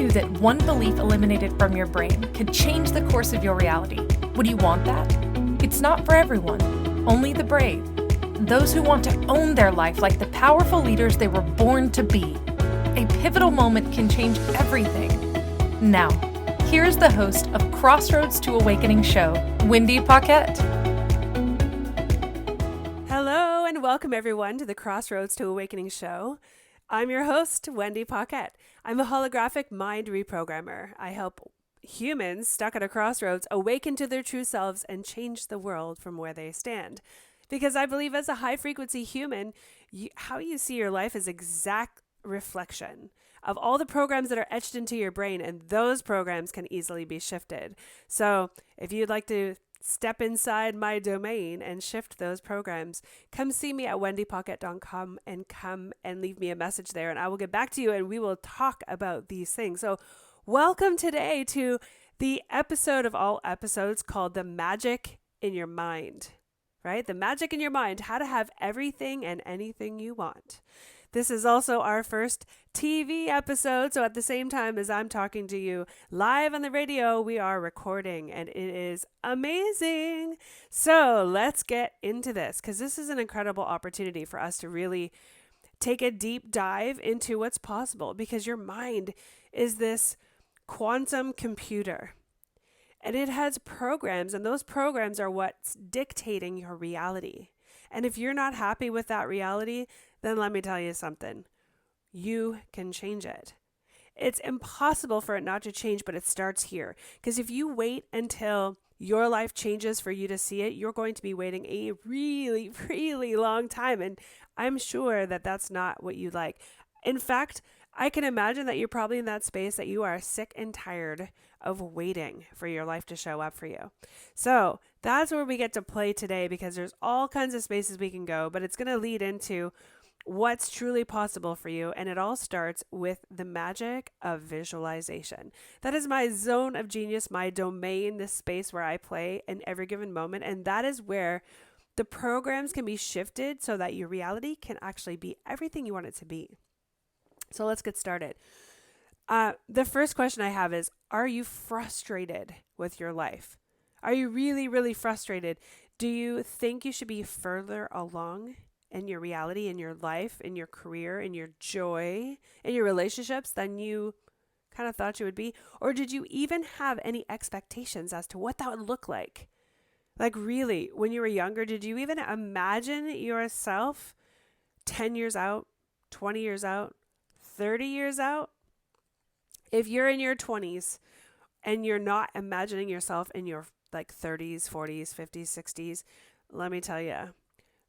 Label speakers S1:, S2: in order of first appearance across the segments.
S1: knew that one belief eliminated from your brain could change the course of your reality, would you want that? It's not for everyone, only the brave. Those who want to own their life like the powerful leaders they were born to be. A pivotal moment can change everything. Now, here's the host of Crossroads to Awakening show, Wendy Paquette.
S2: Hello and welcome everyone to the Crossroads to Awakening show. I'm your host, Wendy Paquette. I'm a holographic mind reprogrammer. I help humans stuck at a crossroads awaken to their true selves and change the world from where they stand. Because I believe as a high-frequency human, how you see your life is exact reflection of all the programs that are etched into your brain, and those programs can easily be shifted. So if you'd like to step inside my domain and shift those programs, come see me at wendypaquette.com and come and leave me a message there, and I will get back to you and we will talk about these things. So welcome today to the episode of all episodes called The Magic in Your Mind. Right? The magic in your mind, how to have everything and anything you want. This is also our first TV episode. So at the same time as I'm talking to you live on the radio, we are recording and it is amazing. So let's get into this because this is an incredible opportunity for us to really take a deep dive into what's possible because your mind is this quantum computer. And it has programs, and those programs are what's dictating your reality. And if you're not happy with that reality, then let me tell you something. You can change it. It's impossible for it not to change, but it starts here. Because if you wait until your life changes for you to see it, you're going to be waiting a really, really long time. And I'm sure that that's not what you like. In fact, I can imagine that you're probably in that space that you are sick and tired of waiting for your life to show up for you. So that's where we get to play today because there's all kinds of spaces we can go, but it's going to lead into what's truly possible for you. And it all starts with the magic of visualization. That is my zone of genius, my domain, this space where I play in every given moment. And that is where the programs can be shifted so that your reality can actually be everything you want it to be. So let's get started. The first question I have is, are you frustrated with your life? Are you really, really frustrated? Do you think you should be further along in your reality, in your life, in your career, in your joy, in your relationships than you kind of thought you would be? Or did you even have any expectations as to what that would look like? Like really, when you were younger, did you even imagine yourself 10 years out, 20 years out, 30 years out? If you're in your 20s and you're not imagining yourself in your like 30s, 40s, 50s, 60s, let me tell you,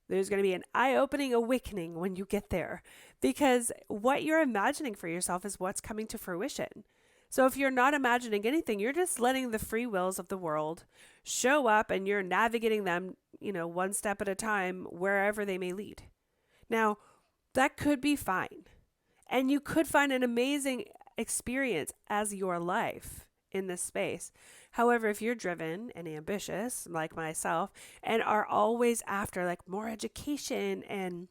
S2: there's going to be an eye-opening awakening when you get there because what you're imagining for yourself is what's coming to fruition. So if you're not imagining anything, you're just letting the free wills of the world show up and you're navigating them, one step at a time, wherever they may lead. Now, that could be fine. And you could find an amazing experience as your life in this space. However, if you're driven and ambitious like myself and are always after like more education and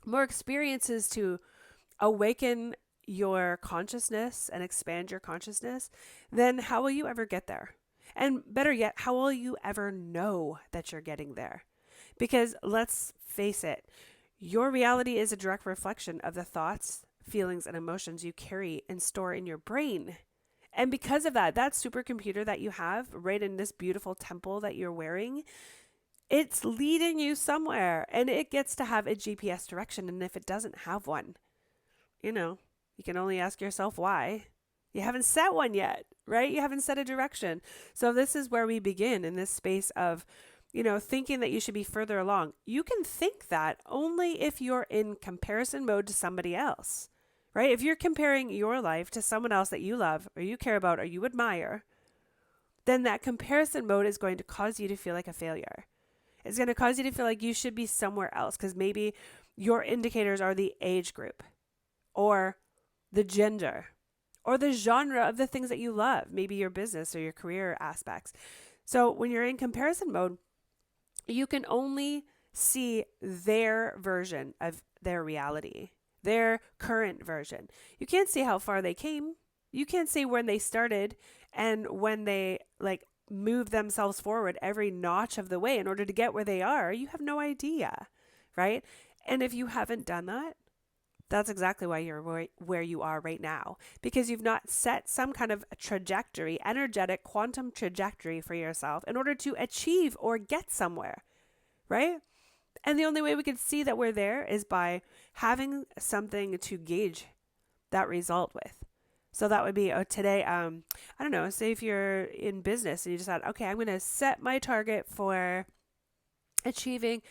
S2: more experiences to awaken your consciousness and expand your consciousness, then how will you ever get there? And better yet, how will you ever know that you're getting there? Because let's face it, your reality is a direct reflection of the thoughts, feelings, and emotions you carry and store in your brain. And because of that supercomputer that you have right in this beautiful temple that you're wearing, it's leading you somewhere and it gets to have a GPS direction. And if it doesn't have one, you can only ask yourself why. You haven't set one yet, right? You haven't set a direction. So this is where we begin in this space of thinking that you should be further along. You can think that only if you're in comparison mode to somebody else, right? If you're comparing your life to someone else that you love or you care about or you admire, then that comparison mode is going to cause you to feel like a failure. It's going to cause you to feel like you should be somewhere else because maybe your indicators are the age group or the gender or the genre of the things that you love, maybe your business or your career aspects. So when you're in comparison mode, you can only see their version of their reality, their current version. You can't see how far they came. You can't say when they started and when they like move themselves forward every notch of the way in order to get where they are. You have no idea, right? And if you haven't done that, that's exactly why you're where you are right now, because you've not set some kind of trajectory, energetic quantum trajectory for yourself in order to achieve or get somewhere, right? And the only way we can see that we're there is by having something to gauge that result with. So that would be today, I don't know, say if you're in business and you decide, okay, I'm going to set my target for achieving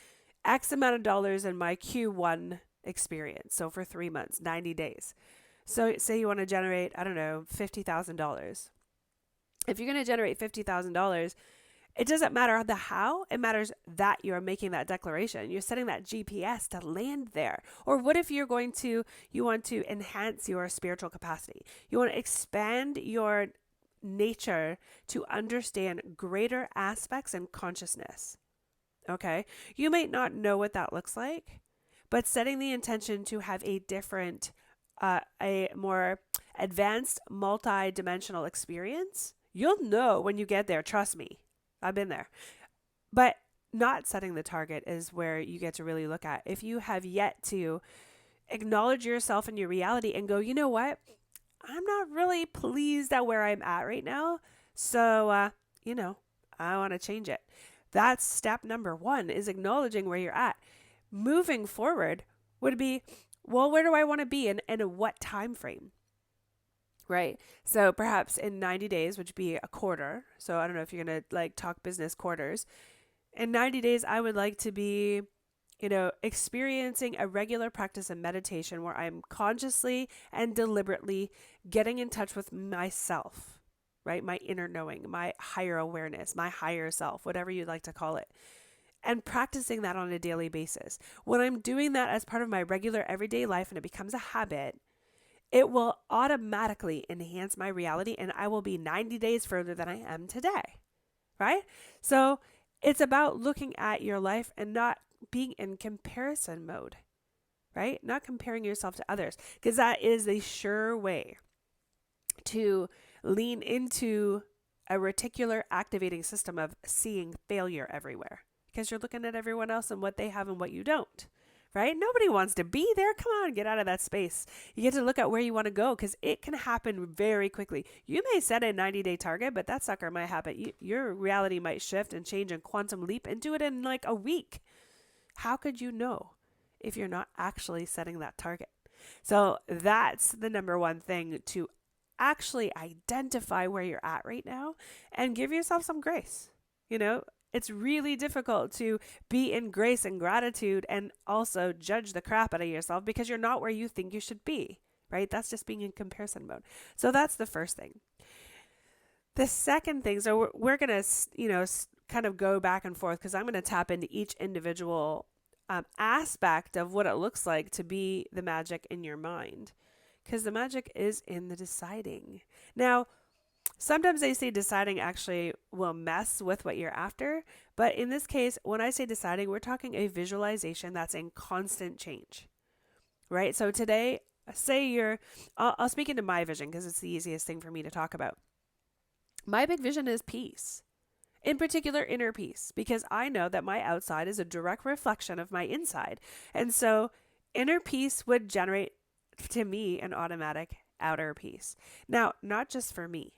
S2: X amount of dollars in my Q1 experience. So for 3 months, 90 days. So say you want to generate, I don't know, $50,000. If you're going to generate $50,000, it doesn't matter the how, it matters that you're making that declaration. You're setting that GPS to land there. Or what if you want to enhance your spiritual capacity? You want to expand your nature to understand greater aspects in consciousness. Okay? You might not know what that looks like, but setting the intention to have a different, a more advanced, multi-dimensional experience, you'll know when you get there. Trust me. I've been there. But not setting the target is where you get to really look at. If you have yet to acknowledge yourself and your reality and go, you know what? I'm not really pleased at where I'm at right now. So, I want to change it. That's step number 1, is acknowledging where you're at. Moving forward would be, well, where do I want to be and in what time frame? Right. So perhaps in 90 days, which would be a quarter. So I don't know if you're going to talk business quarters. In 90 days, I would like to be, experiencing a regular practice of meditation where I'm consciously and deliberately getting in touch with myself, right? My inner knowing, my higher awareness, my higher self, whatever you'd like to call it. And practicing that on a daily basis. When I'm doing that as part of my regular everyday life and it becomes a habit, it will automatically enhance my reality and I will be 90 days further than I am today, right? So it's about looking at your life and not being in comparison mode, right? Not comparing yourself to others, because that is a sure way to lean into a reticular activating system of seeing failure everywhere, because you're looking at everyone else and what they have and what you don't. Right? Nobody wants to be there. Come on, get out of that space. You get to look at where you want to go because it can happen very quickly. You may set a 90-day target, but that sucker might happen. Your reality might shift and change and quantum leap and do it in like a week. How could you know if you're not actually setting that target? So that's the number 1 thing, to actually identify where you're at right now and give yourself some grace. It's really difficult to be in grace and gratitude and also judge the crap out of yourself because you're not where you think you should be, right? That's just being in comparison mode. So that's the first thing. The second thing, so we're going to, kind of go back and forth because I'm going to tap into each individual aspect of what it looks like to be the magic in your mind, because the magic is in the deciding. Now, sometimes they say deciding actually will mess with what you're after. But in this case, when I say deciding, we're talking a visualization that's in constant change, right? So today, say I'll speak into my vision because it's the easiest thing for me to talk about. My big vision is peace, in particular inner peace, because I know that my outside is a direct reflection of my inside. And so inner peace would generate to me an automatic outer peace. Now, not just for me.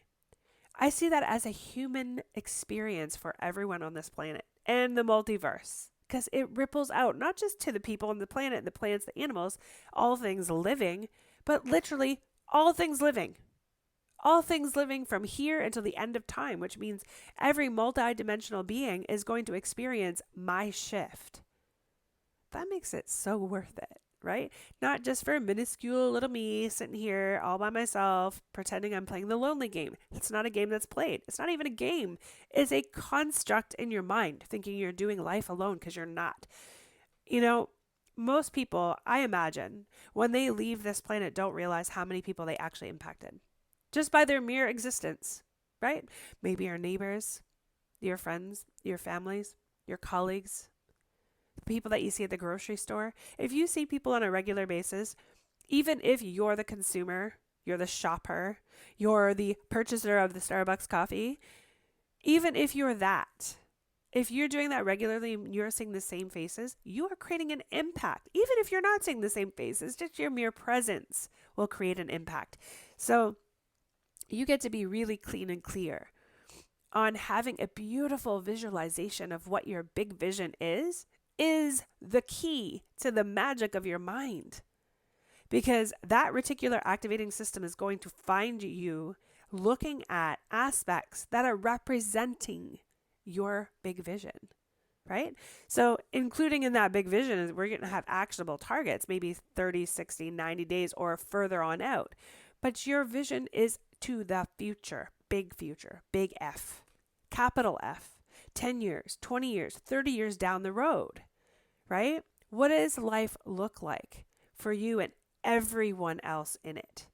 S2: I see that as a human experience for everyone on this planet and the multiverse, because it ripples out not just to the people on the planet, the plants, the animals, all things living, but literally all things living. All things living from here until the end of time, which means every multidimensional being is going to experience my shift. That makes it so worth it, right? Not just for minuscule little me sitting here all by myself, pretending I'm playing the lonely game. It's not a game that's played. It's not even a game. It's a construct in your mind, thinking you're doing life alone because you're not. Most people, I imagine, when they leave this planet, don't realize how many people they actually impacted just by their mere existence, right? Maybe your neighbors, your friends, your families, your colleagues, the people that you see at the grocery store. If you see people on a regular basis, even if you're the consumer you're the shopper, you're the purchaser of the Starbucks coffee, even if you're that, if you're doing that regularly and you're seeing the same faces, you are creating an impact. Even if you're not seeing the same faces, just your mere presence will create an impact. So you get to be really clean and clear on having a beautiful visualization of what your big vision is the key to the magic of your mind. Because that reticular activating system is going to find you looking at aspects that are representing your big vision, right? So including in that big vision is we're going to have actionable targets, maybe 30, 60, 90 days or further on out. But your vision is to the future, big F, capital F, 10 years, 20 years, 30 years down the road, right? What does life look like for you and everyone else in it?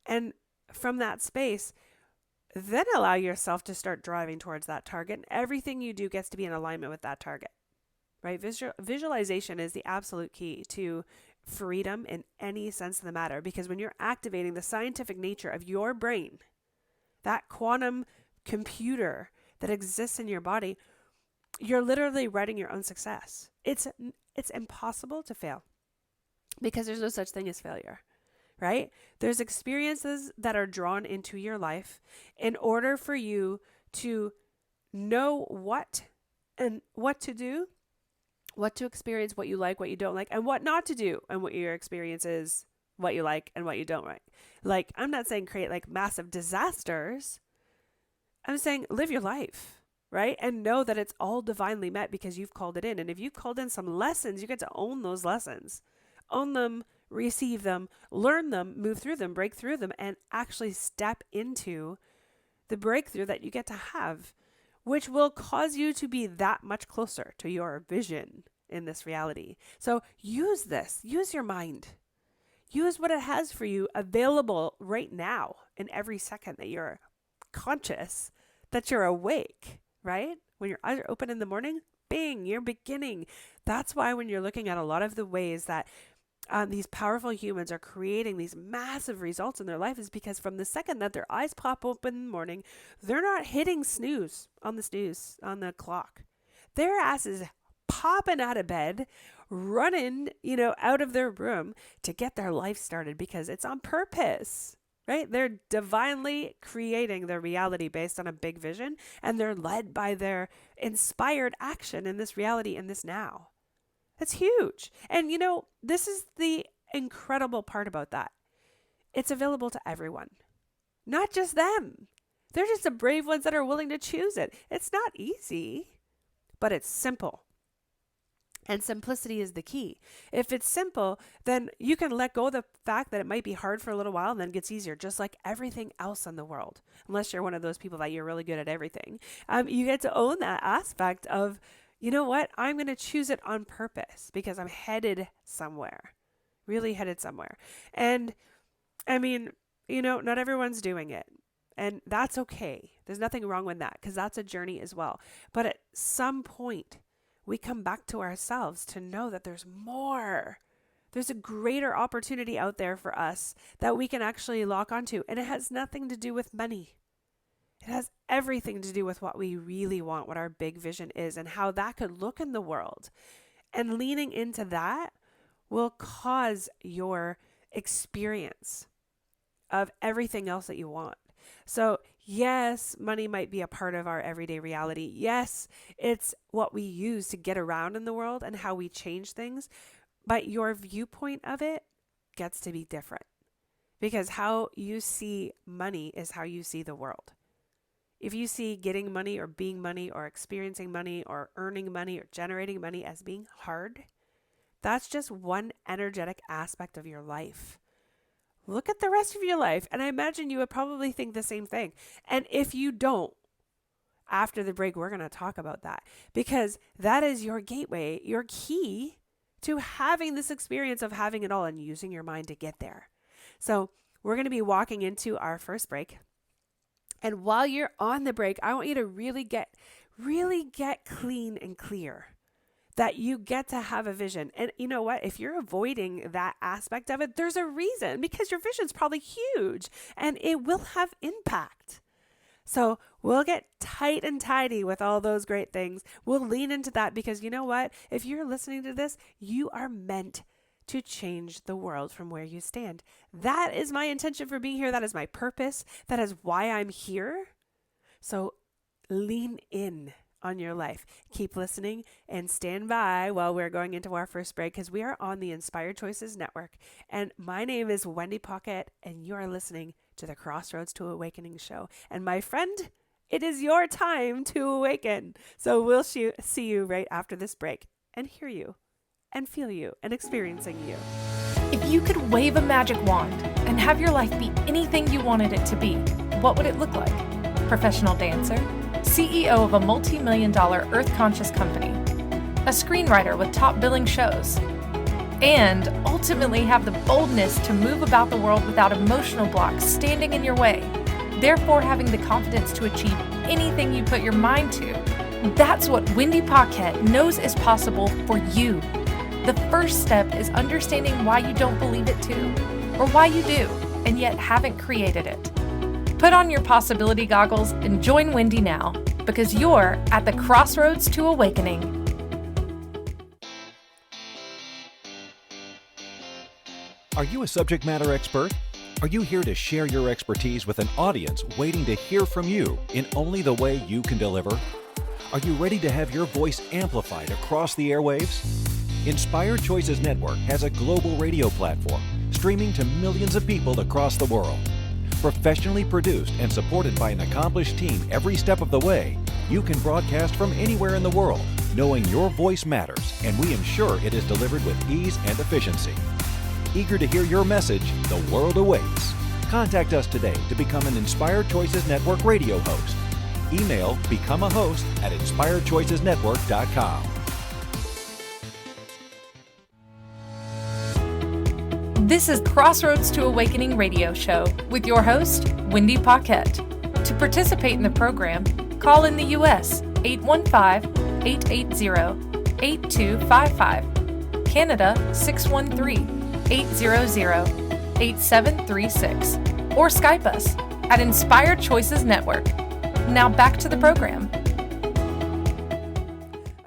S2: And from that space, then allow yourself to start driving towards that target. And everything you do gets to be in alignment with that target, right? Visualization is the absolute key to freedom in any sense of the matter. Because when you're activating the scientific nature of your brain, that quantum computer that exists in your body, you're literally writing your own success. It's impossible to fail because there's no such thing as failure. Right? There's experiences that are drawn into your life in order for you to know what to do, what to experience, what you like, what you don't like, and what not to do, and what your experience is, what you like and what you don't like. Like, I'm not saying create like massive disasters. I'm saying live your life, right? And know that it's all divinely met because you've called it in. And if you've called in some lessons, you get to own those lessons. Own them, receive them, learn them, move through them, break through them, and actually step into the breakthrough that you get to have, which will cause you to be that much closer to your vision in this reality. So use this, use your mind, use what it has for you available right now in every second that you're conscious, that you're awake, right? When your eyes are open in the morning, bing, you're beginning. That's why when you're looking at a lot of the ways that these powerful humans are creating these massive results in their life is because from the second that their eyes pop open in the morning, they're not hitting snooze on the clock. Their ass is popping out of bed, running, out of their room to get their life started because it's on purpose, right? They're divinely creating their reality based on a big vision, and they're led by their inspired action in this reality in this now. That's huge. And this is the incredible part about that. It's available to everyone, not just them. They're just the brave ones that are willing to choose it. It's not easy, but it's simple. And simplicity is the key. If it's simple, then you can let go of the fact that it might be hard for a little while and then it gets easier, just like everything else in the world. Unless you're one of those people that you're really good at everything. You get to own that aspect of, you know what? I'm going to choose it on purpose because I'm headed somewhere, really headed somewhere. And I mean, not everyone's doing it, and that's okay. There's nothing wrong with that because that's a journey as well. But at some point, we come back to ourselves to know that there's more. There's a greater opportunity out there for us that we can actually lock onto. And it has nothing to do with money. It has everything to do with what we really want, what our big vision is, and how that could look in the world. And leaning into that will cause your experience of everything else that you want. So yes, money might be a part of our everyday reality. Yes, it's what we use to get around in the world and how we change things. But your viewpoint of it gets to be different because how you see money is how you see the world. If you see getting money or being money or experiencing money or earning money or generating money as being hard, that's just one energetic aspect of your life. Look at the rest of your life, and I imagine you would probably think the same thing. And if you don't, after the break, we're going to talk about that because that is your gateway, your key to having this experience of having it all and using your mind to get there. So we're going to be walking into our first break. And while you're on the break, I want you to really get clean and clear that you get to have a vision. And you know what? If you're avoiding that aspect of it, there's a reason, because your vision's probably huge and it will have impact. So we'll get tight and tidy with all those great things. We'll lean into that, because you know what? If you're listening to this, you are meant to change the world from where you stand. That is my intention for being here. That is my purpose. That is why I'm here. So lean in on your life. Keep listening and stand by while we're going into our first break, because we are on the Inspired Choices Network. And my name is Wendy Paquette, and you are listening to the Crossroads to Awakening show. And my friend, it is your time to awaken. So we'll see you right after this break, and hear you and feel you and experiencing you.
S1: If you could wave a magic wand and have your life be anything you wanted it to be, what would it look like? Professional dancer, CEO of a multi-million-dollar earth-conscious company, a screenwriter with top billing shows, and ultimately have the boldness to move about the world without emotional blocks standing in your way, therefore having the confidence to achieve anything you put your mind to. That's what Wendy Paquette knows is possible for you. The first step is understanding why you don't believe it too, or why you do, and yet haven't created it. Put on your possibility goggles and join Wendy now, because you're at the Crossroads to Awakening.
S3: Are you a subject matter expert? Are you here to share your expertise with an audience waiting to hear from you in only the way you can deliver? Are you ready to have your voice amplified across the airwaves? Inspired Choices Network has a global radio platform streaming to millions of people across the world. Professionally produced and supported by an accomplished team every step of the way, you can broadcast from anywhere in the world, knowing your voice matters, and we ensure it is delivered with ease and efficiency. Eager to hear your message, the world awaits. Contact us today to become an Inspired Choices Network radio host. Email becomeahost@inspiredchoicesnetwork.com.
S1: This is Crossroads to Awakening radio show with your host, Wendy Paquette. To participate in the program, call in the U.S. 815-880-8255, Canada 613-800-8736, or Skype us at Inspired Choices Network. Now back to the program.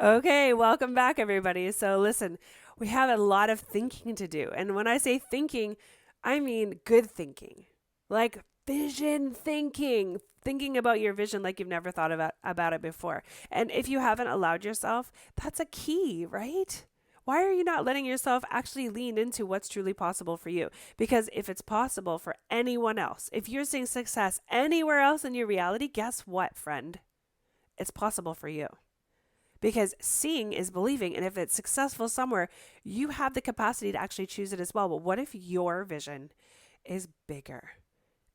S2: Okay, welcome back, everybody. So listen, we have a lot of thinking to do. And when I say thinking, I mean good thinking, like vision thinking, thinking about your vision like you've never thought about it before. And if you haven't allowed yourself, that's a key, right? Why are you not letting yourself actually lean into what's truly possible for you? Because if it's possible for anyone else, if you're seeing success anywhere else in your reality, guess what, friend? It's possible for you. Because seeing is believing. And if it's successful somewhere, you have the capacity to actually choose it as well. But what if your vision is bigger,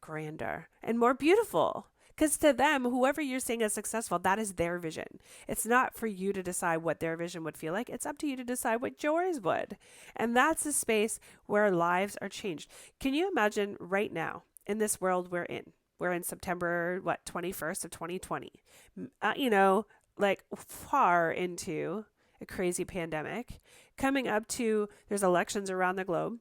S2: grander, and more beautiful? Because to them, whoever you're seeing as successful, that is their vision. It's not for you to decide what their vision would feel like. It's up to you to decide what yours would. And that's the space where lives are changed. Can you imagine right now in this world we're in? We're in September, 21st of 2020. Like far into a crazy pandemic, coming up to, there's elections around the globe,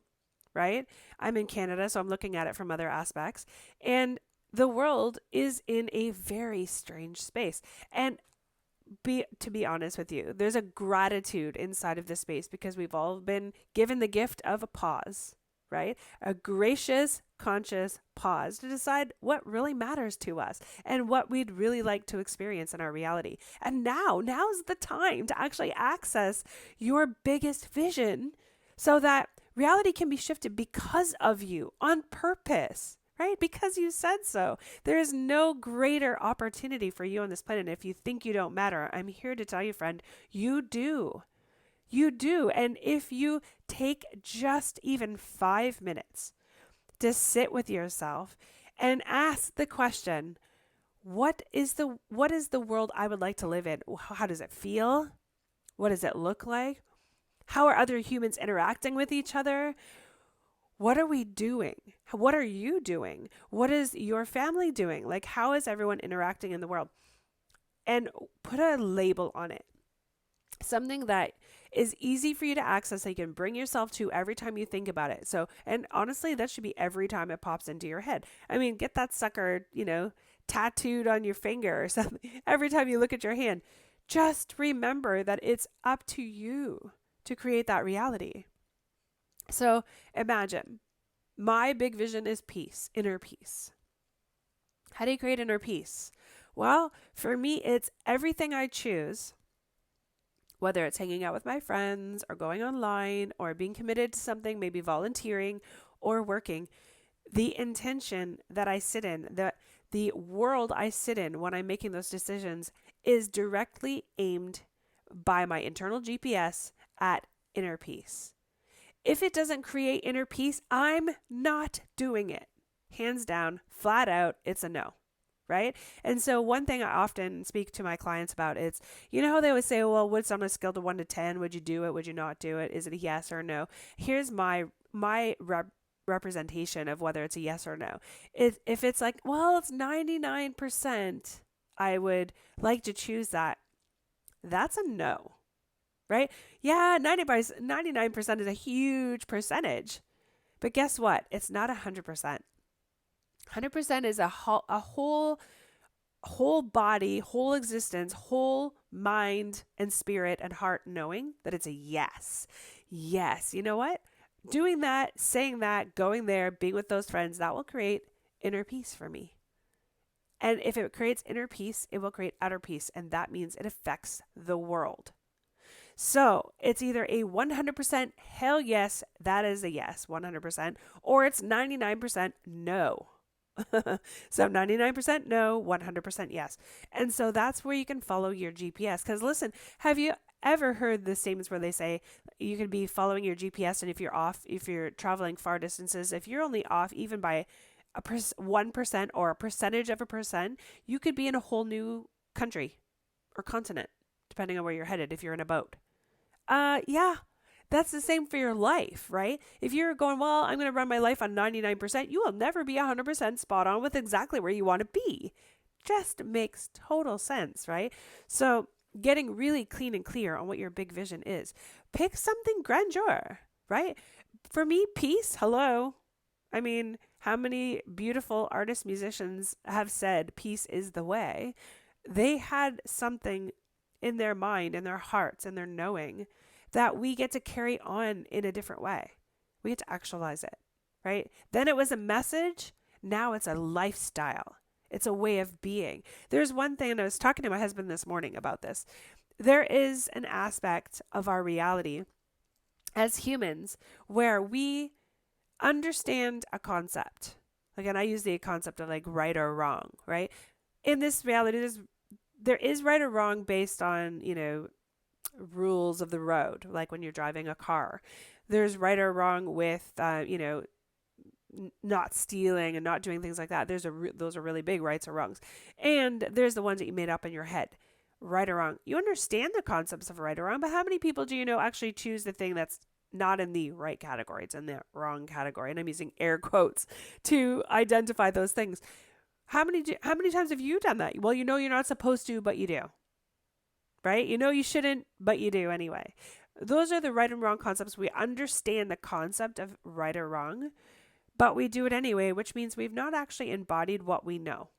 S2: right? I'm in Canada, so I'm looking at it from other aspects. And the world is in a very strange space. And to be honest with you, there's a gratitude inside of this space because we've all been given the gift of a pause, right? A gracious, conscious pause to decide what really matters to us and what we'd really like to experience in our reality. And now's the time to actually access your biggest vision so that reality can be shifted because of you on purpose, right? Because you said so. There is no greater opportunity for you on this planet. If you think you don't matter, I'm here to tell you, friend, you do. You do. And if you take just even 5 minutes to sit with yourself and ask the question, what is the world I would like to live in? How does it feel? What does it look like? How are other humans interacting with each other? What are we doing? What are you doing? What is your family doing? Like, how is everyone interacting in the world? And put a label on it. Something that is easy for you to access that you can bring yourself to every time you think about it. So, and honestly, that should be every time it pops into your head. I mean, get that sucker, tattooed on your finger or something. Every time you look at your hand, just remember that it's up to you to create that reality. So imagine my big vision is peace, inner peace. How do you create inner peace? Well, for me, it's everything I choose, whether it's hanging out with my friends or going online or being committed to something, maybe volunteering or working. The intention that I sit in, the world I sit in when I'm making those decisions is directly aimed by my internal GPS at inner peace. If it doesn't create inner peace, I'm not doing it. Hands down, flat out, it's a no, right? And so one thing I often speak to my clients about is, how they always say, well, what's on a scale to 1 to 10? Would you do it? Would you not do it? Is it a yes or no? Here's my representation of whether it's a yes or no. If it's like, well, it's 99%, I would like to choose that. That's a no. Right? Yeah, 99% is a huge percentage. But guess what? It's not 100%. 100% is a whole body, whole existence, whole mind and spirit and heart knowing that it's a yes. Yes. You know what? Doing that, saying that, going there, being with those friends, that will create inner peace for me. And if it creates inner peace, it will create outer peace. And that means it affects the world. So it's either a 100% hell yes, that is a yes, 100%, or it's 99% no. So 99% no, 100% yes. And so that's where you can follow your GPS. Because listen, have you ever heard the statements where they say you can be following your GPS, and if you're traveling far distances, if you're only off even by 1% or a percentage of a percent, you could be in a whole new country or continent, depending on where you're headed if you're in a boat. Yeah, that's the same for your life, right? If you're going, well, I'm going to run my life on 99%, you will never be 100% spot on with exactly where you want to be. Just makes total sense, right? So getting really clean and clear on what your big vision is. Pick something grandeur, right? For me, peace, hello. I mean, how many beautiful artists, musicians have said peace is the way? They had something in their mind, in their hearts, and their knowing that we get to carry on in a different way. We get to actualize it, right? Then it was a message. Now it's a lifestyle. It's a way of being. There's one thing, and I was talking to my husband this morning about this. There is an aspect of our reality as humans where we understand a concept. Again, I use the concept of like right or wrong, right? In this reality, there is right or wrong based on, rules of the road, like when you're driving a car. There's right or wrong with, not stealing and not doing things like that. Those are really big rights or wrongs. And there's the ones that you made up in your head, right or wrong. You understand the concepts of right or wrong, but how many people do you know actually choose the thing that's not in the right category? It's in the wrong category. And I'm using air quotes to identify those things. How many times have you done that? Well, you're not supposed to, but you do. Right? You shouldn't, but you do anyway. Those are the right and wrong concepts. We understand the concept of right or wrong, but we do it anyway, which means we've not actually embodied what we know.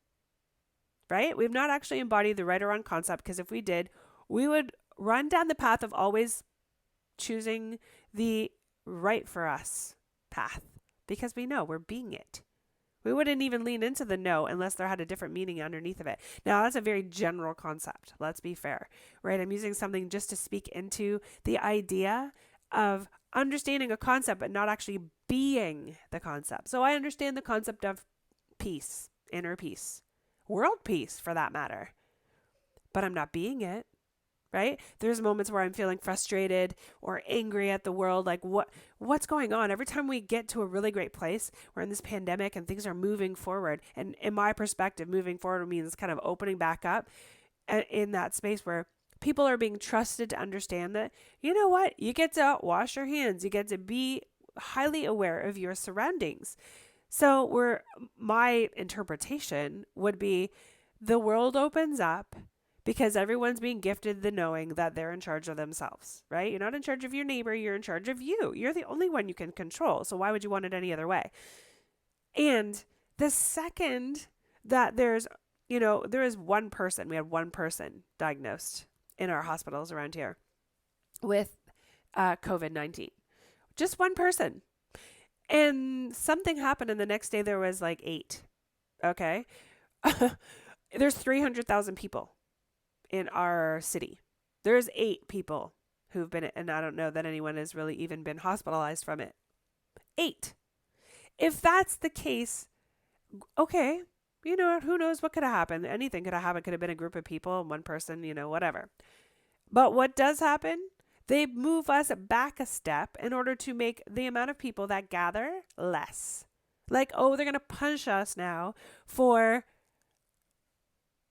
S2: Right? We've not actually embodied the right or wrong concept, because if we did, we would run down the path of always choosing the right for us path, because we know we're being it. We wouldn't even lean into the no unless there had a different meaning underneath of it. Now, that's a very general concept. Let's be fair, right? I'm using something just to speak into the idea of understanding a concept, but not actually being the concept. So I understand the concept of peace, inner peace, world peace for that matter, but I'm not being it. Right? There's moments where I'm feeling frustrated or angry at the world. Like what's going on? Every time we get to a really great place, we're in this pandemic and things are moving forward. And in my perspective, moving forward means kind of opening back up in that space where people are being trusted to understand that, you know what? You get to wash your hands. You get to be highly aware of your surroundings. So my interpretation would be the world opens up because everyone's being gifted the knowing that they're in charge of themselves, right? You're not in charge of your neighbor. You're in charge of you. You're the only one you can control. So why would you want it any other way? And the second that there is one person, we had one person diagnosed in our hospitals around here with COVID-19. Just one person. And something happened, and the next day there was like 8. Okay. There's 300,000 people in our city. There's 8 people who've been, and I don't know that anyone has really even been hospitalized from it. 8. If that's the case, okay, who knows what could have happened? Anything could have happened. Could have been a group of people, one person, whatever. But what does happen? They move us back a step in order to make the amount of people that gather less. Like, they're going to punish us now for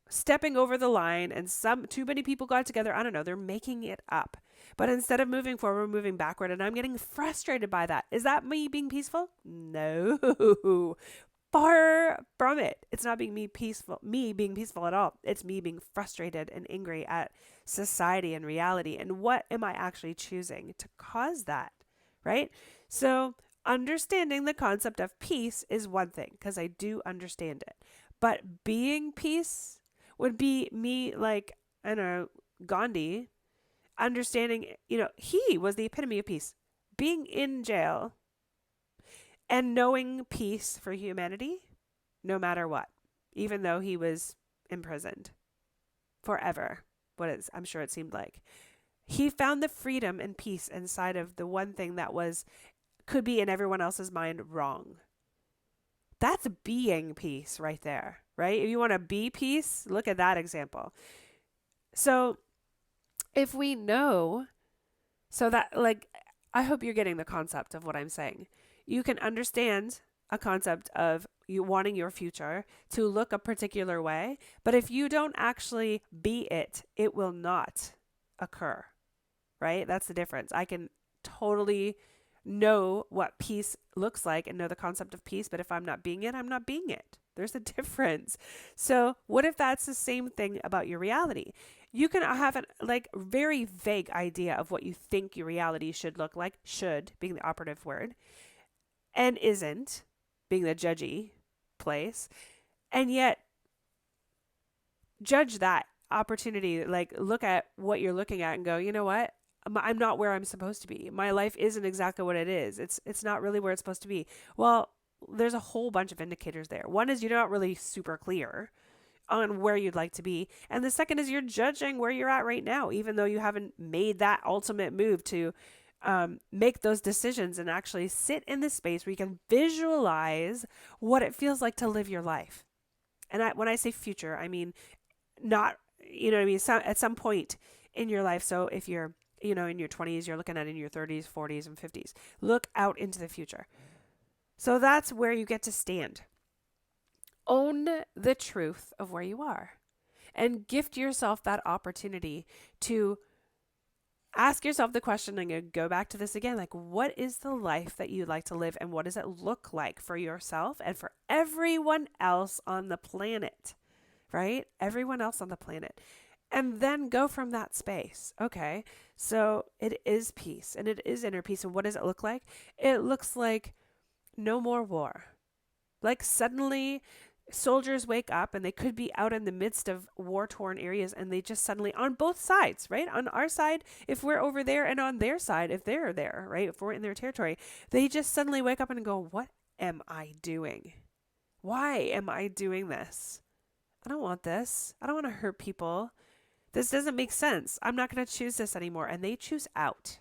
S2: stepping over the line, and too many people got together. I don't know. They're making it up. But instead of moving forward, we're moving backward, and I'm getting frustrated by that. Is that me being peaceful? No. Far from it. It's not being me being peaceful at all. It's me being frustrated and angry at society and reality. And what am I actually choosing to cause that? Right? So understanding the concept of peace is one thing, because I do understand it. But being peace would be me, like, I don't know, Gandhi, understanding, he was the epitome of peace. Being in jail and knowing peace for humanity, no matter what, even though he was imprisoned forever. I'm sure it seemed like. He found the freedom and peace inside of the one thing that could be in everyone else's mind wrong. That's being peace right there, right? If you want to be peace, look at that example. So if we know, so that, like, I hope you're getting the concept of what I'm saying. You can understand a concept of you wanting your future to look a particular way, but if you don't actually be it, it will not occur, right? That's the difference. I can totally know what peace looks like and know the concept of peace, but if I'm not being it, I'm not being it. There's a difference. So what if that's the same thing about your reality? You can have a very vague idea of what you think your reality should look like, should being the operative word, and isn't being the judgy place, and yet judge that opportunity, like look at what you're looking at and go, you know what? I'm not where I'm supposed to be. My life isn't exactly what it is. It's not really where it's supposed to be. Well, there's a whole bunch of indicators there. One is you're not really super clear on where you'd like to be. And the second is you're judging where you're at right now, even though you haven't made that ultimate move to make those decisions and actually sit in the space where you can visualize what it feels like to live your life. And when I say future, I mean not, at some point in your life. So if you're, in your 20s, you're looking at in your 30s, 40s, and 50s. Look out into the future. So that's where you get to stand. Own the truth of where you are and gift yourself that opportunity to ask yourself the question, and go back to this again, like, what is the life that you'd like to live, and what does it look like for yourself and for everyone else on the planet, right? Everyone else on the planet. And then go from that space. Okay, so it is peace and it is inner peace. And what does it look like? It looks like no more war. Like suddenly soldiers wake up and they could be out in the midst of war-torn areas, and they just suddenly, on both sides, right? On our side, if we're over there, and on their side, if they're there, right? If we're in their territory, they just suddenly wake up and go, what am I doing? Why am I doing this? I don't want this. I don't want to hurt people. This doesn't make sense. I'm not going to choose this anymore. And they choose out,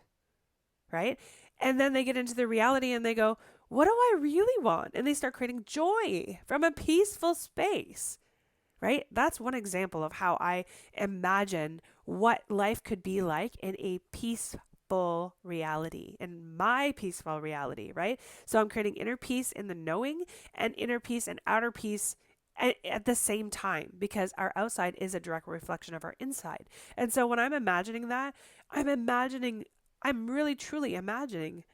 S2: right? And then they get into the reality and they go, what do I really want? And they start creating joy from a peaceful space, right? That's one example of how I imagine what life could be like in a peaceful reality, in my peaceful reality, right? So I'm creating inner peace in the knowing and inner peace and outer peace at the same time, because our outside is a direct reflection of our inside. And so when I'm imagining that, I'm really truly imagining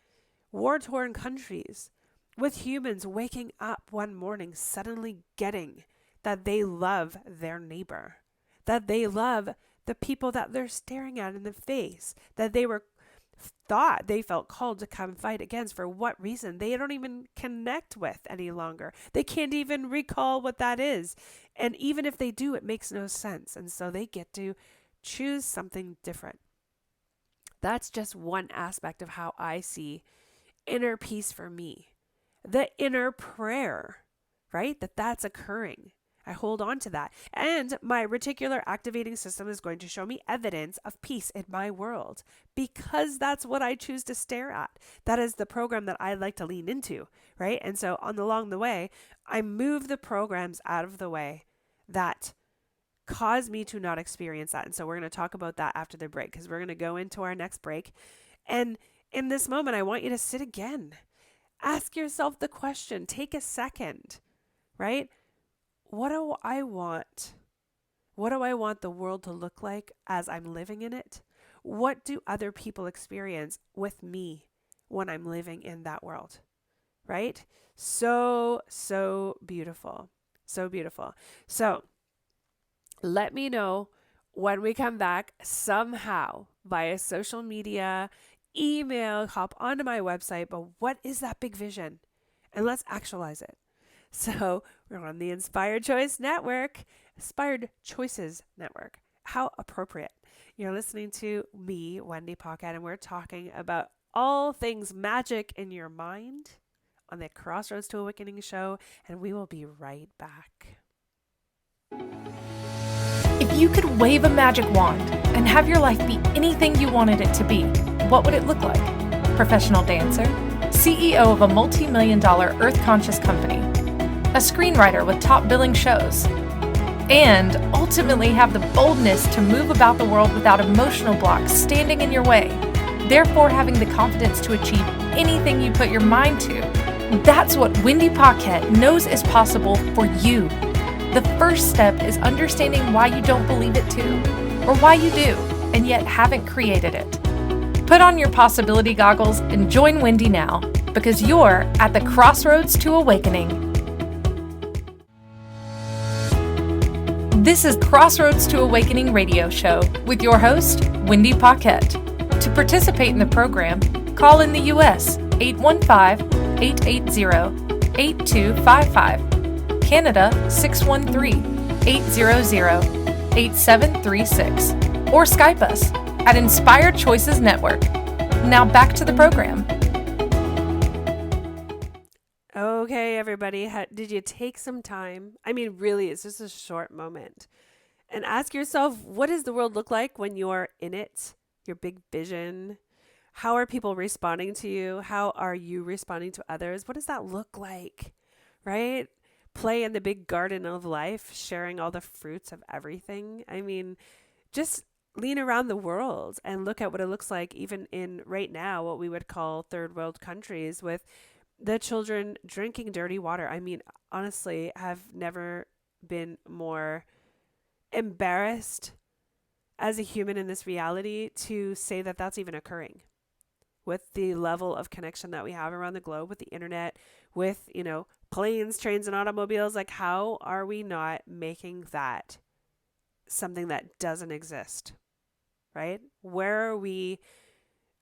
S2: war-torn countries with humans waking up one morning suddenly getting that they love their neighbor, that they love the people that they're staring at in the face, that they thought they felt called to come fight against. For what reason? They don't even connect with any longer. They can't even recall what that is. And even if they do, it makes no sense. And so they get to choose something different. That's just one aspect of how I see inner peace for me. The inner prayer, right? That's occurring. I hold on to that. And my reticular activating system is going to show me evidence of peace in my world because that's what I choose to stare at. That is the program that I like to lean into, right? And so along the way, I move the programs out of the way that cause me to not experience that. And so we're going to talk about that after the break because we're going to go into our next break. And in this moment, I want you to sit again. Ask yourself the question. Take a second, right? What do I want? What do I want the world to look like as I'm living in it? What do other people experience with me when I'm living in that world? Right? So beautiful. So beautiful. So let me know when we come back somehow via social media, email, hop onto my website. But what is that big vision? And let's actualize it. So we're on the Inspired Choices Network. How appropriate. You're listening to me, Wendy Paquette, and we're talking about all things magic in your mind on the Crossroads to Awakening show, and we will be right back.
S1: If you could wave a magic wand and have your life be anything you wanted it to be, what would it look like? Professional dancer, CEO of a multi-million-dollar earth-conscious company, a screenwriter with top billing shows, and ultimately have the boldness to move about the world without emotional blocks standing in your way, therefore having the confidence to achieve anything you put your mind to. That's what Wendy Paquette knows is possible for you. The first step is understanding why you don't believe it too, or why you do, and yet haven't created it. Put on your possibility goggles and join Wendy now, because you're at the Crossroads to Awakening. This is Crossroads to Awakening radio show with your host, Wendy Paquette. To participate in the program, call in the U.S. 815-880-8255, Canada 613-800-8736, or Skype us at Inspired Choices Network. Now back to the program.
S2: Okay, everybody, did you take some time? I mean, really, it's just a short moment. And ask yourself, what does the world look like when you're in it? Your big vision. How are people responding to you? How are you responding to others? What does that look like? Right? Play in the big garden of life, sharing all the fruits of everything. I mean, just lean around the world and look at what it looks like even in right now, what we would call third world countries, with the children drinking dirty water. I mean, honestly, have never been more embarrassed as a human in this reality to say that that's even occurring with the level of connection that we have around the globe, with the internet, with, planes, trains, and automobiles. Like, how are we not making that something that doesn't exist, right? Where are we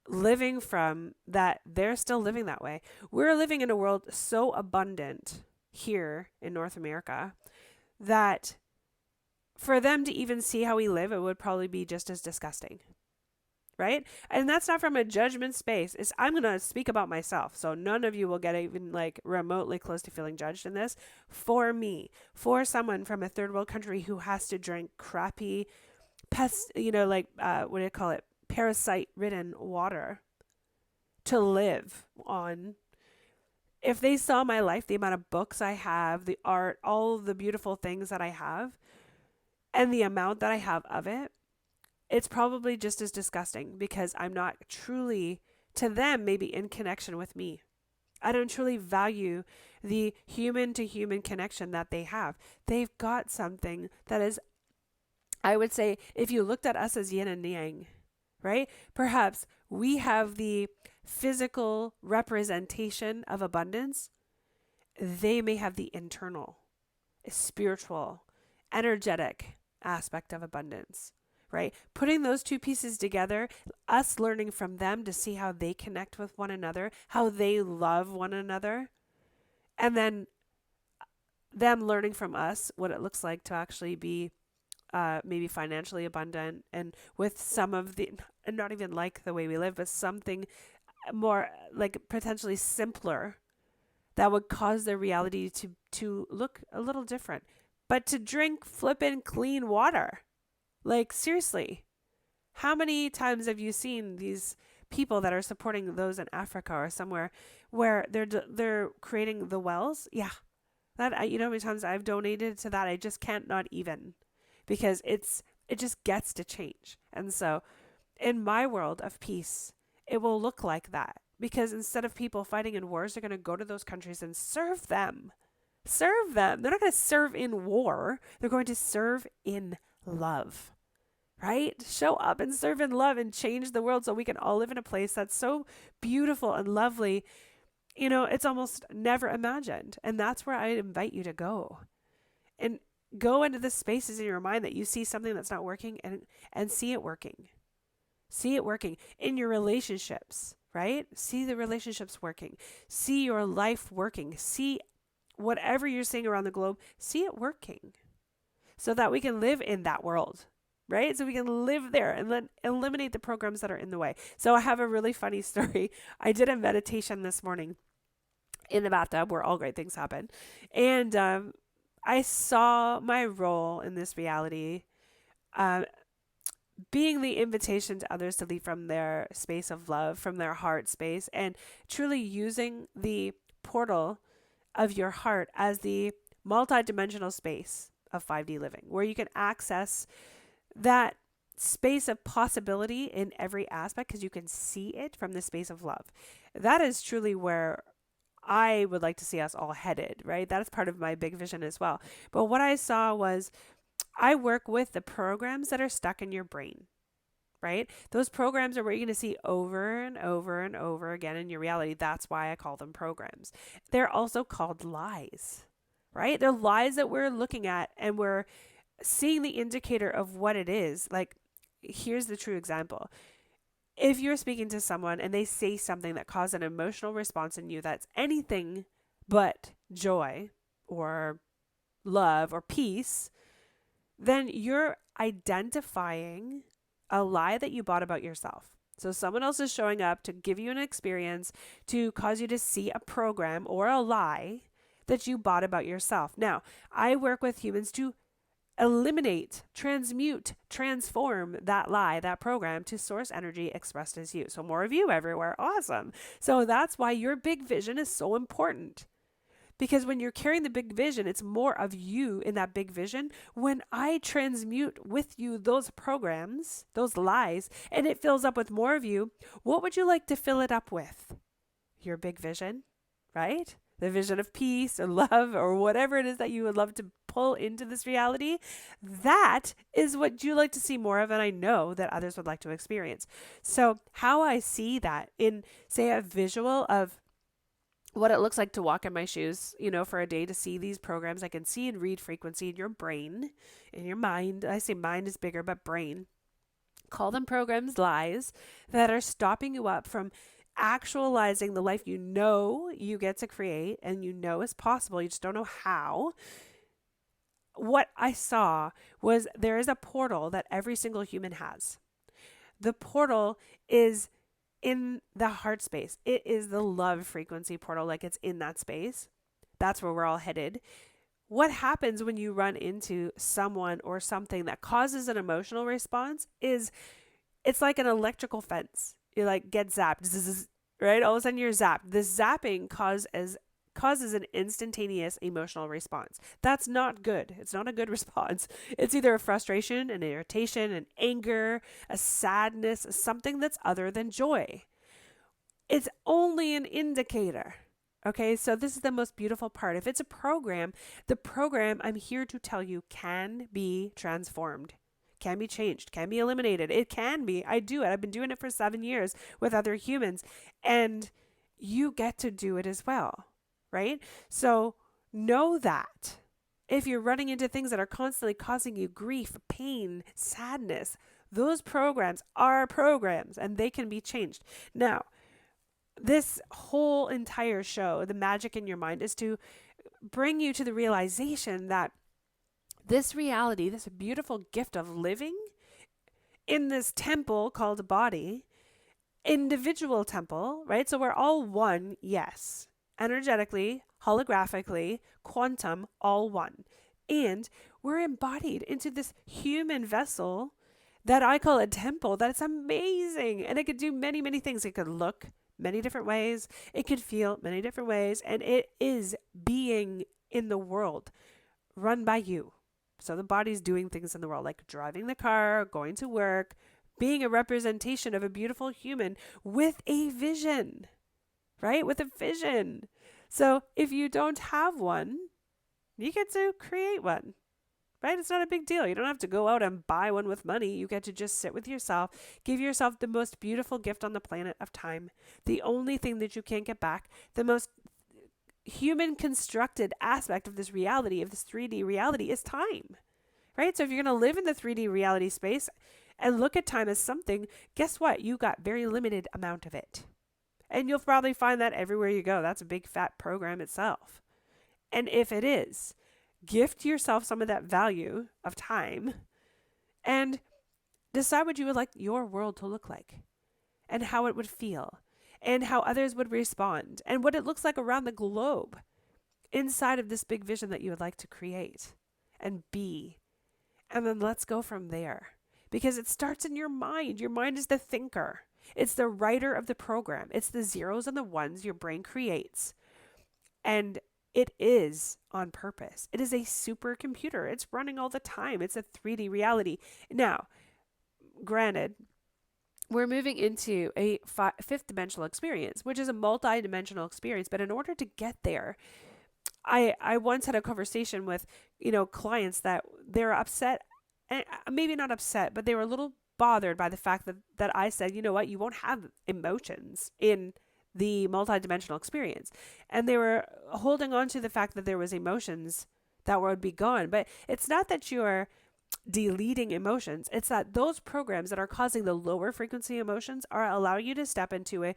S2: living from that they're still living that way? We're living in a world so abundant here in North America that for them to even see how we live, it would probably be just as disgusting, right? And that's not from a judgment space. I'm going to speak about myself, so none of you will get even like remotely close to feeling judged in this. For me, for someone from a third world country who has to drink crappy parasite-ridden water to live on. If they saw my life, the amount of books I have, the art, all the beautiful things that I have, and the amount that I have of it, it's probably just as disgusting because I'm not truly, to them, maybe in connection with me. I don't truly value the human-to-human connection that they have. They've got something that is, I would say, if you looked at us as yin and yang, right? Perhaps we have the physical representation of abundance. They may have the internal, spiritual, energetic aspect of abundance, right? Putting those two pieces together, us learning from them to see how they connect with one another, how they love one another, and then them learning from us what it looks like to actually be maybe financially abundant, and with some of the, and not even like the way we live, but something more like potentially simpler that would cause their reality to look a little different. But to drink flippin' clean water, like seriously, how many times have you seen these people that are supporting those in Africa or somewhere where they're creating the wells? Yeah, that, you know how many times I've donated to that? I just can't, not even, because it just gets to change. And so in my world of peace, it will look like that, because instead of people fighting in wars, they're going to go to those countries and serve them. Serve them. They're not going to serve in war. They're going to serve in love, right? Show up and serve in love and change the world so we can all live in a place that's so beautiful and lovely. You know, it's almost never imagined. And that's where I invite you to go. And go into the spaces in your mind that you see something that's not working, and see it working. See it working in your relationships, right? See the relationships working. See your life working. See whatever you're seeing around the globe, see it working, so that we can live in that world, right? So we can live there and then eliminate the programs that are in the way. So I have a really funny story. I did a meditation this morning in the bathtub where all great things happen. And I saw my role in this reality being the invitation to others to lead from their space of love, from their heart space, and truly using the portal of your heart as the multidimensional space of 5D living, where you can access that space of possibility in every aspect, because you can see it from the space of love. That is truly where I would like to see us all headed, right? That is part of my big vision as well. But what I saw was, I work with the programs that are stuck in your brain, right? Those programs are where you're going to see over and over and over again in your reality. That's why I call them programs. They're also called lies, right? They're lies that we're looking at, and we're seeing the indicator of what it is. Like, here's the true example. If you're speaking to someone and they say something that causes an emotional response in you that's anything but joy or love or peace, then you're identifying a lie that you bought about yourself. So someone else is showing up to give you an experience to cause you to see a program or a lie that you bought about yourself. Now, I work with humans to eliminate, transmute, transform that lie, that program, to source energy expressed as you. So more of you everywhere. Awesome. So that's why your big vision is so important. Because when you're carrying the big vision, it's more of you in that big vision. When I transmute with you those programs, those lies, and it fills up with more of you, what would you like to fill it up with? Your big vision, right? The vision of peace or love or whatever it is that you would love to pull into this reality. That is what you like to see more of, and I know that others would like to experience. So how I see that in, say, a visual of what it looks like to walk in my shoes, you know, for a day, to see these programs. I can see and read frequency in your brain, in your mind. I say mind is bigger, but brain. Call them programs, lies that are stopping you up from actualizing the life you know you get to create and you know is possible. You just don't know how. What I saw was there is a portal that every single human has. The portal is in the heart space. It is the love frequency portal, like it's in that space. That's where we're all headed. What happens when you run into someone or something that causes an emotional response is it's like an electrical fence. You like get zapped, zzz, right? All of a sudden you're zapped. The zapping causes an instantaneous emotional response. That's not good. It's not a good response. It's either a frustration, an irritation, an anger, a sadness, something that's other than joy. It's only an indicator. Okay, so this is the most beautiful part. If it's a program, the program, I'm here to tell you, can be transformed, can be changed, can be eliminated. It can be. I do it. I've been doing it for 7 years with other humans, and you get to do it as well. Right? So know that. if you're running into things that are constantly causing you grief, pain, sadness, those programs are programs and they can be changed. Now, this whole entire show, The Magic in Your Mind, is to bring you to the realization that this reality, this beautiful gift of living in this temple called body, individual temple, right? So we're all one, yes, energetically, holographically, quantum, all one. And we're embodied into this human vessel that I call a temple. That's amazing. And it could do many, many things. It could look many different ways. It could feel many different ways. And it is being in the world run by you. So the body's doing things in the world, like driving the car, going to work, being a representation of a beautiful human with a vision, right? With a vision. So if you don't have one, you get to create one, right? It's not a big deal. You don't have to go out and buy one with money. You get to just sit with yourself, give yourself the most beautiful gift on the planet of time. The only thing that you can't get back, the most human constructed aspect of this reality, of this 3D reality, is time, right? So if you're going to live in the 3D reality space and look at time as something, guess what? You got very limited amount of it. And you'll probably find that everywhere you go. That's a big fat program itself. And if it is, gift yourself some of that value of time and decide what you would like your world to look like and how it would feel and how others would respond and what it looks like around the globe inside of this big vision that you would like to create and be. And then let's go from there, because it starts in your mind. Your mind is the thinker. It's the writer of the program. It's the zeros and the ones your brain creates. And it is on purpose. It is a supercomputer. It's running all the time. It's a 3D reality. Now, granted, we're moving into a fifth dimensional experience, which is a multi-dimensional experience. But in order to get there, I once had a conversation with, clients that they're upset, and maybe not upset, but they were a little bothered by the fact that I said, you know what, you won't have emotions in the multidimensional experience. And they were holding on to the fact that there was emotions that would be gone. But it's not that you're deleting emotions. It's that those programs that are causing the lower frequency emotions are allowing you to step into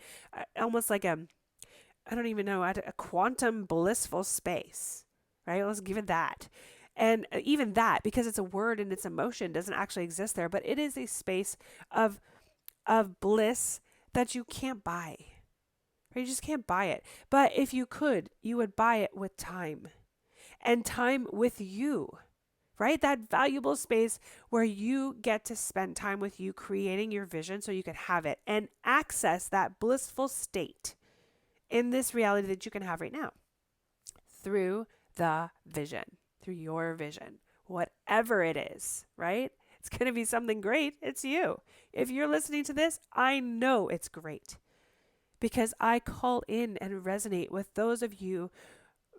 S2: almost like a quantum blissful space, right? Let's give it that. And even that, because it's a word and it's emotion, doesn't actually exist there, but it is a space of bliss that you can't buy. Right? You just can't buy it. But if you could, you would buy it with time, and time with you, right? That valuable space where you get to spend time with you, creating your vision so you can have it and access that blissful state in this reality that you can have right now through the vision, through your vision, whatever it is, right? It's going to be something great. It's you. If you're listening to this, I know it's great, because I call in and resonate with those of you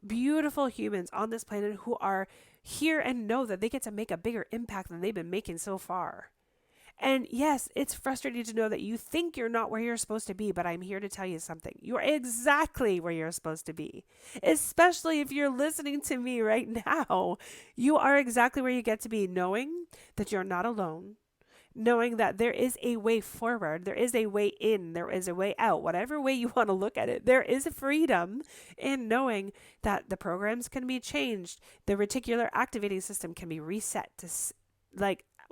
S2: beautiful humans on this planet who are here and know that they get to make a bigger impact than they've been making so far. And yes, it's frustrating to know that you think you're not where you're supposed to be, but I'm here to tell you something. You're exactly where you're supposed to be, especially if you're listening to me right now. You are exactly where you get to be, knowing that you're not alone, knowing that there is a way forward, there is a way in, there is a way out, whatever way you want to look at it. There is a freedom in knowing that the programs can be changed. The reticular activating system can be reset to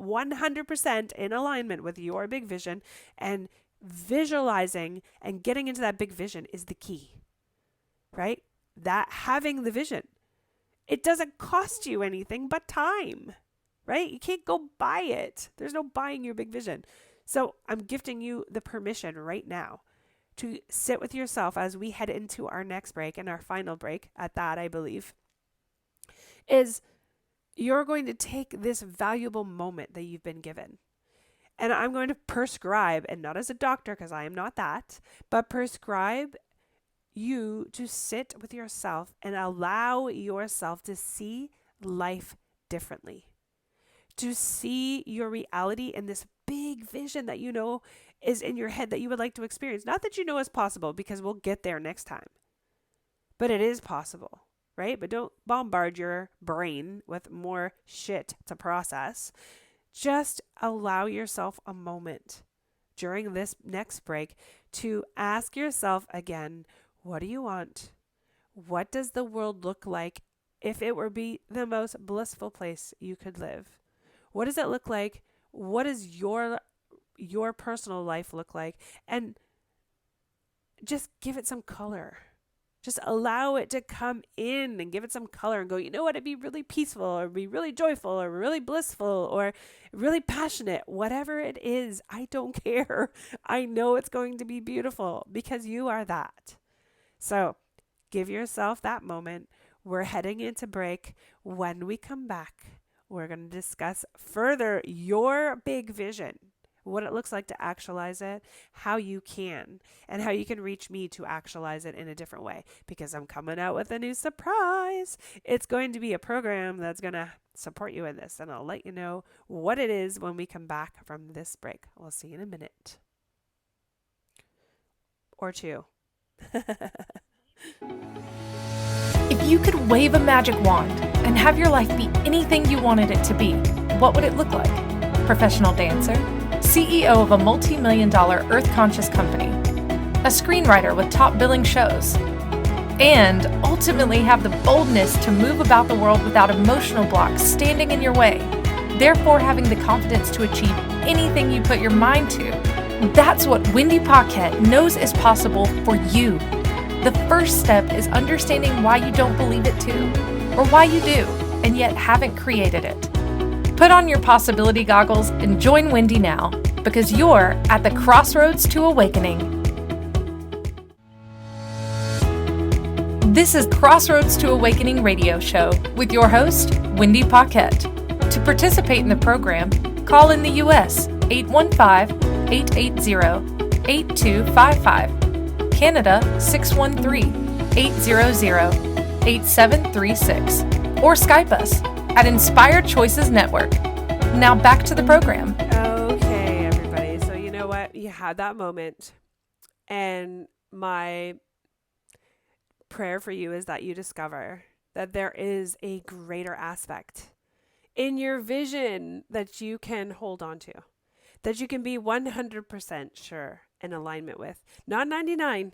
S2: 100% in alignment with your big vision, and visualizing and getting into that big vision is the key, right? That having the vision, it doesn't cost you anything but time. Right? You can't go buy it. There's no buying your big vision. So I'm gifting you the permission right now to sit with yourself as we head into our next break, and our final break at that, I believe, is you're going to take this valuable moment that you've been given. And I'm going to prescribe, and not as a doctor, because I am not that, but prescribe you to sit with yourself and allow yourself to see life differently. To see your reality in this big vision that you know is in your head that you would like to experience. Not that you know is possible, because we'll get there next time. But it is possible. right? But don't bombard your brain with more shit to process. Just allow yourself a moment during this next break to ask yourself again, what do you want? What does the world look like if it were be the most blissful place you could live? What does it look like? What does your personal life look like? And just give it some color. Just allow it to come in and give it some color and go, you know what, it'd be really peaceful or be really joyful or really blissful or really passionate. Whatever it is, I don't care. I know it's going to be beautiful because you are that. So give yourself that moment. We're heading into break. When we come back, we're going to discuss further your big vision, what it looks like to actualize it, how you can, and how you can reach me to actualize it in a different way, because I'm coming out with a new surprise. It's going to be a program that's going to support you in this, and I'll let you know what it is when we come back from this break. We'll see you in a minute. Or two.
S1: If you could wave a magic wand and have your life be anything you wanted it to be, what would it look like? Professional dancer, CEO of a multi-million-dollar earth-conscious company, a screenwriter with top billing shows, and ultimately have the boldness to move about the world without emotional blocks standing in your way, therefore having the confidence to achieve anything you put your mind to. That's what Wendy Paquette knows is possible for you. The first step is understanding why you don't believe it too, or why you do, and yet haven't created it. Put on your possibility goggles and join Wendy now, because you're at the Crossroads to Awakening. This is Crossroads to Awakening radio show with your host, Wendy Paquette. To participate in the program, call in the U.S. 815-880-8255, Canada 613-800-8736, or Skype us at Inspired Choices Network. Now back to the program.
S2: Okay, everybody. So you know what? You had that moment. And my prayer for you is that you discover that there is a greater aspect in your vision that you can hold on to, that you can be 100% sure in alignment with. Not 99,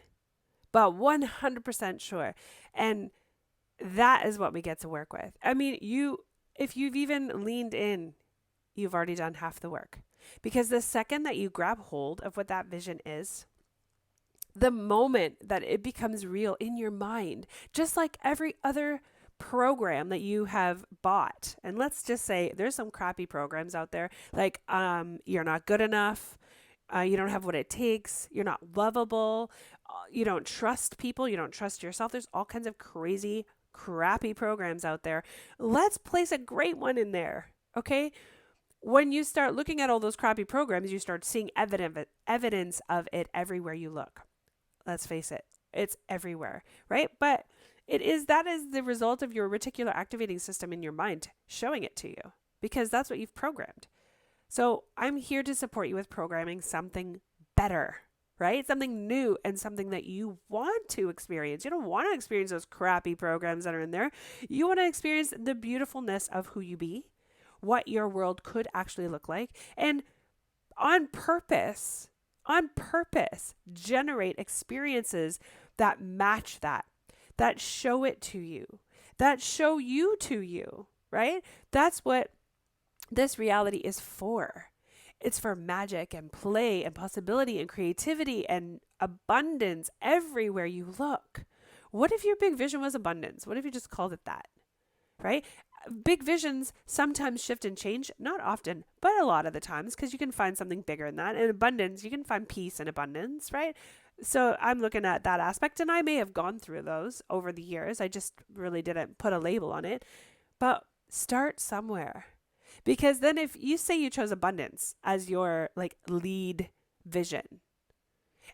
S2: but 100% sure. And that is what we get to work with. I mean, if you've even leaned in, you've already done half the work. Because the second that you grab hold of what that vision is, the moment that it becomes real in your mind, just like every other program that you have bought. And let's just say there's some crappy programs out there, like you're not good enough, you don't have what it takes, you're not lovable, you don't trust people, you don't trust yourself. There's all kinds of crazy crappy programs out there. Let's place a great one in there. Okay. When you start looking at all those crappy programs, you start seeing evidence of it everywhere you look. Let's face it. It's everywhere, right? But that is the result of your reticular activating system in your mind showing it to you, because that's what you've programmed. So I'm here to support you with programming something better, right? Something new and something that you want to experience. You don't want to experience those crappy programs that are in there. You want to experience the beautifulness of who you be, what your world could actually look like, and on purpose, generate experiences that match that show it to you, that show you to you, right? That's what this reality is for. It's for magic and play and possibility and creativity and abundance everywhere you look. What if your big vision was abundance? What if you just called it that, right? Big visions sometimes shift and change, not often, but a lot of the times, because you can find something bigger than that. In abundance, you can find peace and abundance, right? So I'm looking at that aspect, and I may have gone through those over the years. I just really didn't put a label on it. But start somewhere. Because then if you say you chose abundance as your lead vision,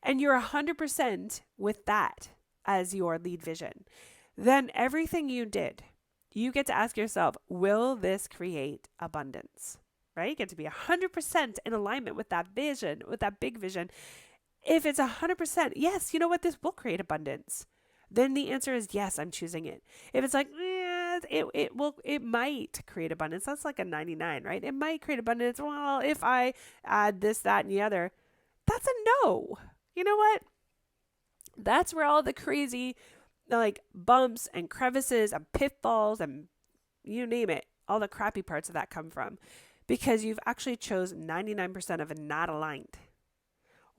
S2: and you're 100% with that as your lead vision, then everything you did, you get to ask yourself, will this create abundance? Right? You get to be 100% in alignment with that vision, with that big vision. If it's 100%, yes, you know what? This will create abundance. then the answer is yes, I'm choosing it. If it's like, it might create abundance. That's like a 99, right? It might create abundance. Well, if I add this, that, and the other, that's a no. You know what? That's where all the crazy like bumps and crevices and pitfalls and you name it, all the crappy parts of that come from, because you've actually chose 99% of it not aligned.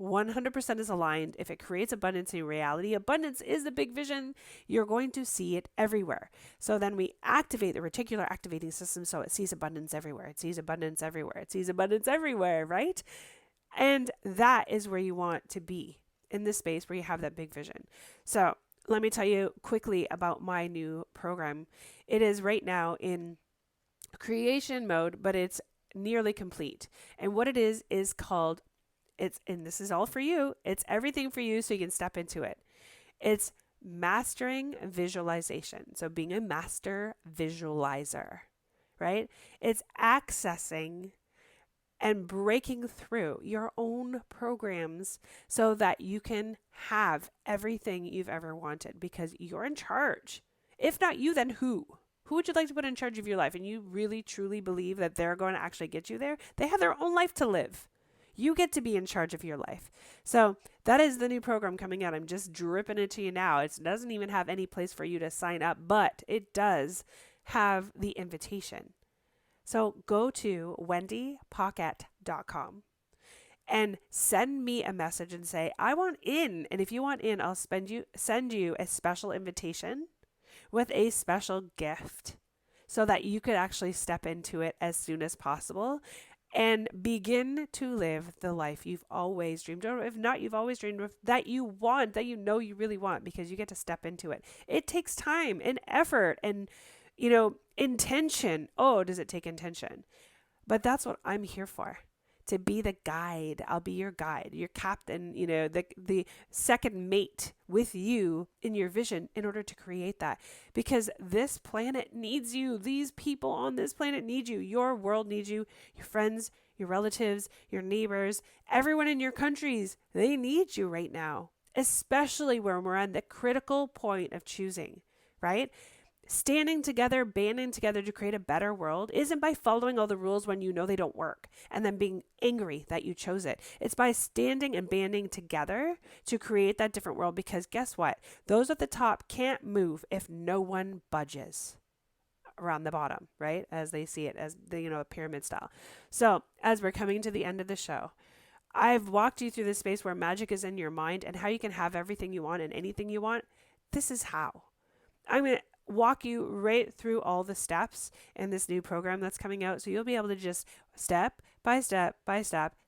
S2: 100% is aligned. If it creates abundance in reality, abundance is the big vision. You're going to see it everywhere. So then we activate the reticular activating system so it sees abundance everywhere. It sees abundance everywhere. It sees abundance everywhere, right? And that is where you want to be, in this space where you have that big vision. So let me tell you quickly about my new program. It is right now in creation mode, but it's nearly complete. And what it is called, and this is all for you. It's everything for you so you can step into it. It's mastering visualization. So being a master visualizer, right? It's accessing and breaking through your own programs so that you can have everything you've ever wanted, because you're in charge. If not you, then who? Who would you like to put in charge of your life? And you really, truly believe that they're going to actually get you there? They have their own life to live. You get to be in charge of your life. So that is the new program coming out. I'm just dripping it to you now. It doesn't even have any place for you to sign up, but it does have the invitation. So go to wendypaquette.com and send me a message and say, I want in. And if you want in, I'll send you a special invitation with a special gift so that you could actually step into it as soon as possible and begin to live the life you've always dreamed of. If not, you've always dreamed of, that you want, that you know you really want, because you get to step into it. It takes time and effort and, intention. Oh, does it take intention? But that's what I'm here for, to be the guide. I'll be your guide, your captain, the second mate with you in your vision in order to create that. Because this planet needs you. These people on this planet need you. Your world needs you. Your friends, your relatives, your neighbors, everyone in your countries, they need you right now, especially when we're at the critical point of choosing, right? Standing together, banding together to create a better world isn't by following all the rules when you know they don't work and then being angry that you chose it. It's by standing and banding together to create that different world, because guess what? Those at the top can't move if no one budges around the bottom, right? As they see it, as the pyramid style. So as we're coming to the end of the show, I've walked you through this space where magic is in your mind and how you can have everything you want and anything you want. This is how. I'm going to walk you right through all the steps in this new program that's coming out. So you'll be able to just step by step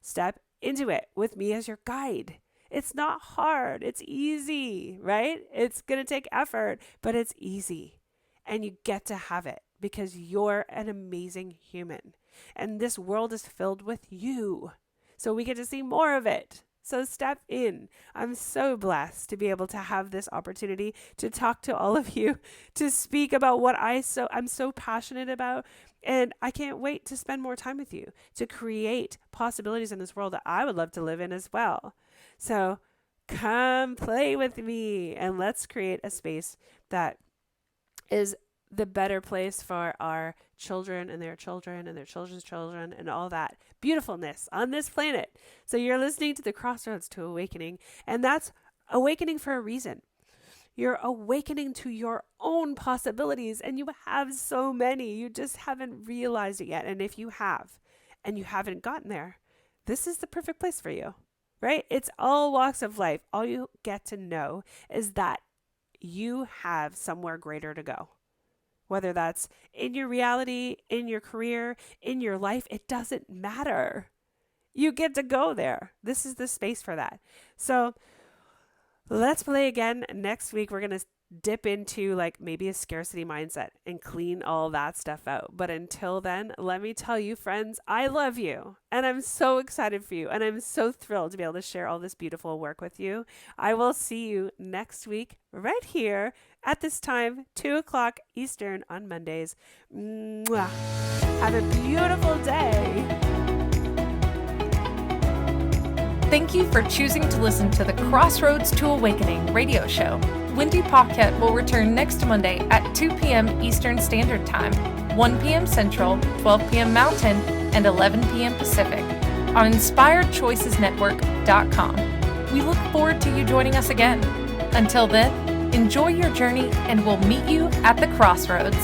S2: step into it with me as your guide. It's not hard. It's easy, right? It's going to take effort, but it's easy. And you get to have it because you're an amazing human. And this world is filled with you. So we get to see more of it. So step in. I'm so blessed to be able to have this opportunity to talk to all of you, to speak about what I'm so passionate about. And I can't wait to spend more time with you, to create possibilities in this world that I would love to live in as well. So come play with me and let's create a space that is the better place for our children and their children and their children's children and all that beautifulness on this planet. So you're listening to the Crossroads to Awakening, and that's awakening for a reason. You're awakening to your own possibilities, and you have so many. You just haven't realized it yet. And if you have, and you haven't gotten there, this is the perfect place for you, right? It's all walks of life. All you get to know is that you have somewhere greater to go. Whether that's in your reality, in your career, in your life, it doesn't matter. You get to go there. This is the space for that. So let's play again next week. We're going to dip into like maybe a scarcity mindset and clean all that stuff out. But until then, let me tell you, friends, I love you and I'm so excited for you. And I'm so thrilled to be able to share all this beautiful work with you. I will see you next week right here at this time, 2:00 Eastern on Mondays. Mwah. Have a beautiful day.
S1: Thank you for choosing to listen to the Crossroads to Awakening radio show. Wendy Paquette will return next Monday at 2 p.m. Eastern Standard Time, 1 p.m. Central, 12 p.m. Mountain, and 11 p.m. Pacific on InspiredChoicesNetwork.com. We look forward to you joining us again. Until then, enjoy your journey and we'll meet you at the crossroads.